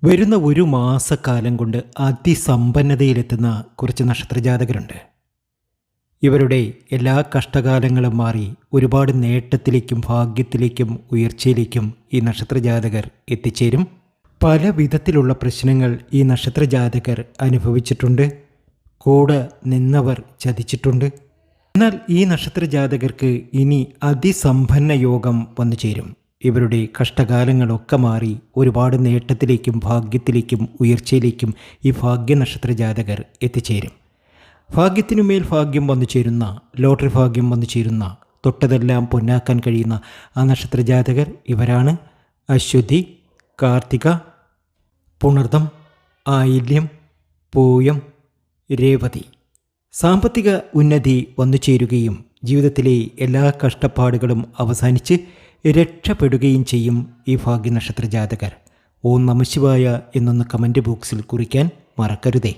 വരുന്ന ഒരു മാസക്കാലം കൊണ്ട് അതിസമ്പന്നതയിലെത്തുന്ന കുറച്ച് നക്ഷത്രജാതകരുണ്ട്. ഇവരുടെ എല്ലാ കഷ്ടകാലങ്ങളും മാറി ഒരുപാട് നേട്ടത്തിലേക്കും ഭാഗ്യത്തിലേക്കും ഉയർച്ചയിലേക്കും ഈ നക്ഷത്രജാതകർ എത്തിച്ചേരും. പല വിധത്തിലുള്ള പ്രശ്നങ്ങൾ ഈ നക്ഷത്രജാതകർ അനുഭവിച്ചിട്ടുണ്ട്. കൂടെ നിന്നവർ ചതിച്ചിട്ടുണ്ട്. എന്നാൽ ഈ നക്ഷത്രജാതകർക്ക് ഇനി അതിസമ്പന്ന യോഗം വന്നു ചേരും. ഇവരുടെ കഷ്ടകാലങ്ങളൊക്കെ മാറി ഒരുപാട് നേട്ടത്തിലേക്കും ഭാഗ്യത്തിലേക്കും ഉയർച്ചയിലേക്കും ഈ ഭാഗ്യ നക്ഷത്ര ജാതകർ എത്തിച്ചേരും. ഭാഗ്യത്തിനുമേൽ ഭാഗ്യം വന്നു ചേരുന്ന, ലോട്ടറി ഭാഗ്യം വന്നു ചേരുന്ന, തൊട്ടതെല്ലാം പൊന്നാക്കാൻ കഴിയുന്ന ആ നക്ഷത്ര ജാതകർ ഇവരാണ്. അശ്വതി, കാർത്തിക, പുണർദം, ആയില്യം, പൂയം, രേവതി. സാമ്പത്തിക ഉന്നതി വന്നു ചേരുകയും ജീവിതത്തിലെ എല്ലാ കഷ്ടപ്പാടുകളും അവസാനിച്ച് രക്ഷപ്പെടുകയും ചെയ്യും ഈ ഭാഗ്യ നക്ഷത്ര ജാതകർ. ഓം നമഃശിവായ എന്നൊന്ന് കമൻറ്റ് ബോക്സിൽ കുറിക്കാൻ മറക്കരുതേ.